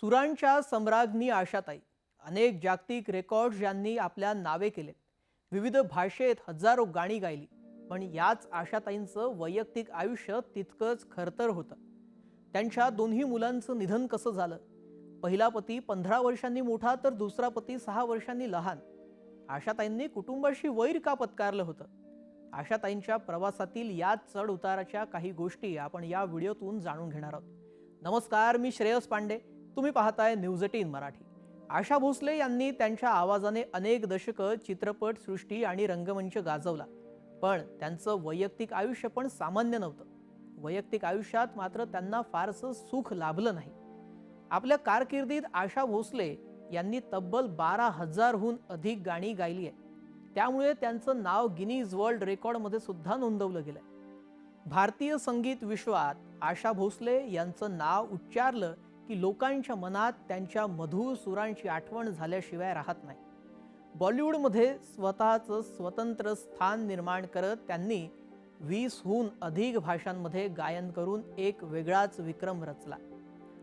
सुरांच्या सम्राज्ञी आशाताई अनेक जागतिक रेकॉर्ड्स यांनी आपल्या नावे केले। विविध भाषेत हजारो गाणी गायली। पण याच आशाताईंचं वैयक्तिक आयुष्य तितकंच खरतर होतं। त्यांच्या दोन्ही मुलांचं निधन कसं झालं? पहिला पती 15 वर्षांनी मोठा तर दुसरा पती 6 वर्षांनी लहान। आशाताईंनी कुटुंबाशी वैर का पत्कारलं होतं? आशाताईंच्या प्रवासातील या चढ उताराच्या काही गोष्टी आपण या व्हिडिओतून जाणून घेणार आहोत। नमस्कार, मी श्रेयस पांडे, तुम्ही पाहताय न्यूज 18 मराठी। आशा भोसले यांनी त्यांच्या आवाजाने अनेक दशकं चित्रपट सृष्टी आणि रंगमंच गाजवला। पण त्यांचं वैयक्तिक आयुष्य पण सामान्य नव्हतं। वैयक्तिक आयुष्यात मात्र त्यांना फारसं सुख लाभलं नाही। आपल्या कारकिर्दीत आशा भोसले यांनी तब्बल 12,000हून अधिक गाणी गायली आहेत। त्यामुळे त्यांचं नाव गिनीज वर्ल्ड रेकॉर्डमध्ये सुद्धा नोंदवलं गेलंय। भारतीय संगीत विश्वात आशा भोसले यांचं नाव उच्चारलं की लोकांच्या मनात त्यांच्या मधुर सुरांची आठवण झाल्याशिवाय राहत नाही। बॉलिवूडमध्ये स्वतःचं स्वतंत्र स्थान निर्माण करत त्यांनी 20हून अधिक भाषांमध्ये गायन करून एक वेगळाच विक्रम रचला।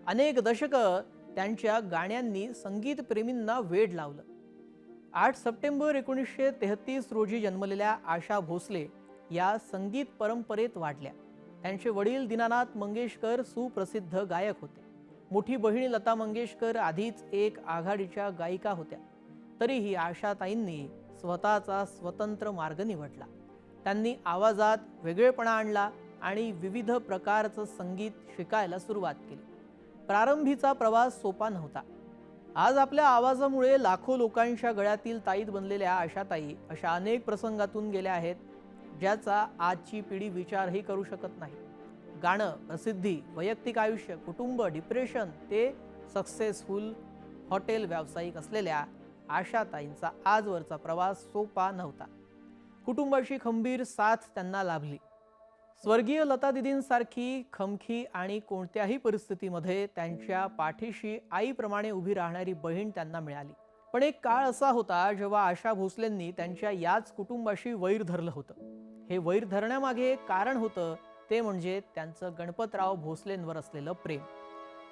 अनेक दशकं त्यांच्या गाण्यांनी संगीत प्रेमींना वेड लावलं। 8 सप्टेंबर 1933 रोजी जन्मलेल्या आशा भोसले या संगीत परंपरेत वाढल्या। त्यांचे वडील दीनानाथ मंगेशकर सुप्रसिद्ध गायक होते। मोठी बहीण लता मंगेशकर आधीच एक आघाडीच्या गायिका होत्या। तरीही आशाताईंनी स्वतःचा स्वतंत्र मार्ग निवडला। त्यांनी आवाजात वेगळेपणा आणला आणि विविध प्रकारचं संगीत शिकायला सुरुवात केली। प्रारंभीचा प्रवास सोपा नव्हता। आज आपल्या आवाजामुळे लाखो लोकांच्या गळ्यातील ताईत बनलेल्या आशाताई अशा अनेक प्रसंगातून गेल्या आहेत, ज्याचा आजची पिढी विचारही करू शकत नाही। गाणं, प्रसिद्धी, वैयक्तिक आयुष्य, कुटुंब, डिप्रेशन ते सक्सेसफुल हॉटेल व्यावसायिक असलेल्या आशाताईंचा आजवरचा प्रवास सोपा नव्हता। कुटुंबाची खंबीर साथ त्यांना लाभली। स्वर्गीय लता दीदींसारखी खमकी आणि कोणत्याही परिस्थितीमध्ये त्यांच्या पाठीशी आईप्रमाणे उभी राहणारी बहीण त्यांना मिळाली। पण एक काळ असा होता जेव्हा आशा भोसलेंनी त्यांच्या याच कुटुंबाशी वैर धरलं होतं। हे वैर धरण्यामागे एक कारण होतं, ते म्हणजे त्यांचं गणपतराव भोसलेंवर असलेलं प्रेम।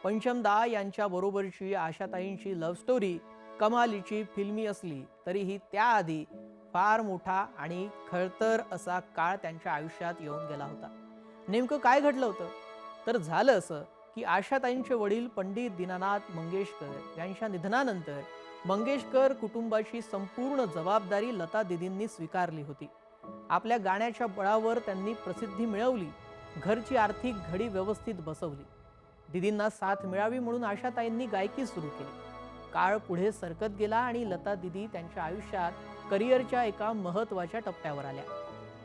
पंचमदा यांच्या बरोबरची आशाताईंची लव्ह स्टोरी कमालीची फिल्मी असली तरीही त्याआधी फार मोठा आणि खळतर असा काळ त्यांच्या आयुष्यात येऊन गेला होता। नेमकं काय घडलं होतं? तर झालं असं की आशाताईंचे वडील पंडित दीनानाथ मंगेशकर यांच्या निधनानंतर मंगेशकर कुटुंबाची संपूर्ण जबाबदारी लता दीदींनी स्वीकारली होती। आपल्या गाण्याच्या बळावर त्यांनी प्रसिद्धी मिळवली, घरची आर्थिक घडी व्यवस्थित बसवली। दीदींना साथ मिळावी म्हणून आशाताईंनी गायकी सुरू केली। काळ पुढे सरकत गेला आणि लता दीदी त्यांच्या आयुष्यात करिअरच्या एका महत्त्वाच्या टप्प्यावर आल्या।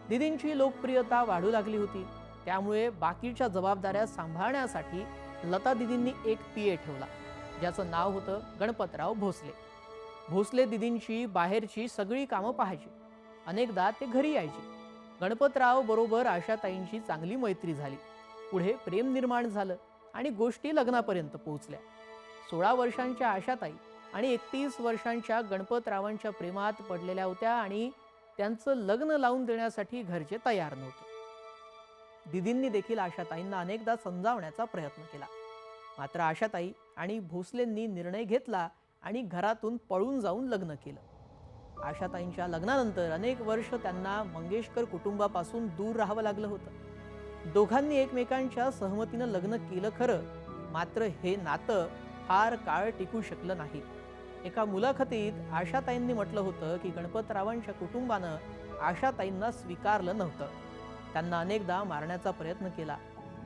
दीदींची लोकप्रियता वाढू लागली होती। त्यामुळे बाकीच्या जबाबदाऱ्या सांभाळण्यासाठी लता दीदींनी एक पीए ठेवला, ज्याचं नाव होतं गणपतराव भोसले। भोसले दीदींची बाहेरची सगळी कामं पाहायची। अनेकदा ते घरी यायचे। गणपतराव बरोबर आशाताईंची चांगली मैत्री झाली। पुढे प्रेम निर्माण झालं आणि गोष्टी लग्नापर्यंत पोहोचल्या। 16 वर्षांच्या आशाताई आणि 31 वर्षांच्या गणपतरावांच्या प्रेमात पडलेल्या होत्या आणि त्यांचं लग्न लावून देण्यासाठी घरचे तयार नव्हते। दीदींनी देखील आशाताईंना अनेकदा समजावण्याचा प्रयत्न केला। मात्र आशाताई आणि भोसलेंनी निर्णय घेतला आणि घरातून पळून जाऊन लग्न केलं। आशाताईंच्या लग्नानंतर अनेक वर्ष त्यांना मंगेशकर कुटुंबापासून दूर राहावं लागलं होतं। दोघांनी एकमेकांच्या सहमतीनं लग्न केलं खरं, मात्र हे नातं फार काळ टिकू शकलं नाही। एका मुलाखतीत आशाताईंनी म्हटलं होतं की गणपतरावांच्या कुटुंबानं आशाताईंना स्वीकारलं नव्हतं। त्यांना अनेकदा मारण्याचा प्रयत्न केला।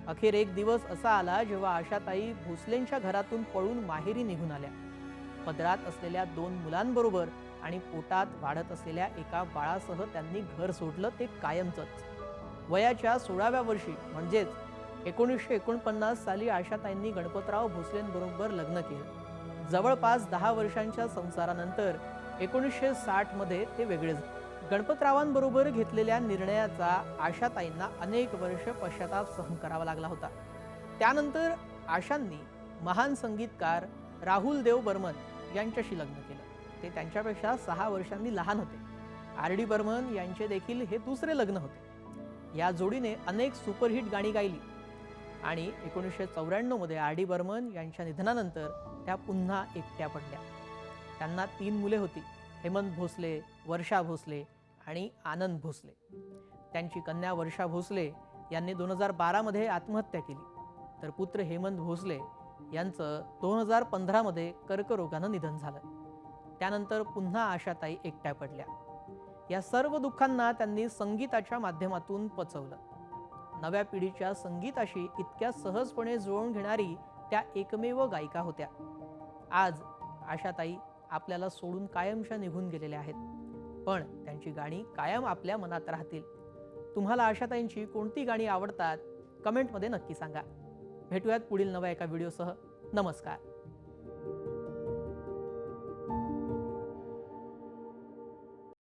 अखेर एक दिवस असा आला जेव्हा आशाताई भोसलेंच्या घरातून पळून माहेरी निघून आल्या। पदरात असलेल्या 2 मुलांबरोबर आणि पोटात वाढत असलेल्या एका बाळासह त्यांनी घर सोडलं, ते कायमचंच। वयाच्या 16व्या वर्षी म्हणजेच 1949 साली आशाताईंनी गणपतराव भोसलेंबरोबर लग्न केलं। जवळपास 10 वर्षांच्या संसारानंतर 1960 मध्ये ते वेगळे झाले। गणपतरावांबरोबर घेतलेल्या निर्णयाचा आशाताईंना अनेक वर्ष पश्चाताप सहन करावा लागला होता। त्यानंतर आशांनी महान संगीतकार राहुल देव बर्मन यांच्याशी लग्न केलं। ते त्यांच्यापेक्षा 6 वर्षांनी लहान होते। आर.डी. बर्मन यांचे देखील हे दुसरे लग्न होते। या जोडीने अनेक सुपरहिट गाणी गायली। आणि 1994 मध्ये आर डी बर्मन यांच्या निधनानंतर त्या पुन्हा एकट्या पडल्या. त्यांना 3 मुले होती, हेमंत भोसले, वर्षा भोसले आणि आनंद भोसले. त्यांची कन्या वर्षा भोसले यांनी 2012 मध्ये आत्महत्या केली, तर पुत्र हेमंत भोसले यांचं 2015 मध्ये कर्करोगानं निधन झालं. त्यानंतर पुन्हा आशाताई एकट्या पडल्या. या सर्व दुःखांना त्यांनी संगीताच्या माध्यमातून पचवलं. नव्या पिढीच्या संगीताशी इतक्या सहजपणे जुळवून घेणारी त्या एकमेव गायिका होत्या. आज आशाताई आपल्याला सोडून कायमच्या निघून गेलेल्या आहेत, पण त्यांची गाणी कायम आपल्या मनात राहतील. तुम्हाला आशाताईंची कोणती गाणी आवडतात कमेंटमध्ये नक्की सांगा. भेटूयात पुढील नव्या एका व्हिडिओसह. नमस्कार.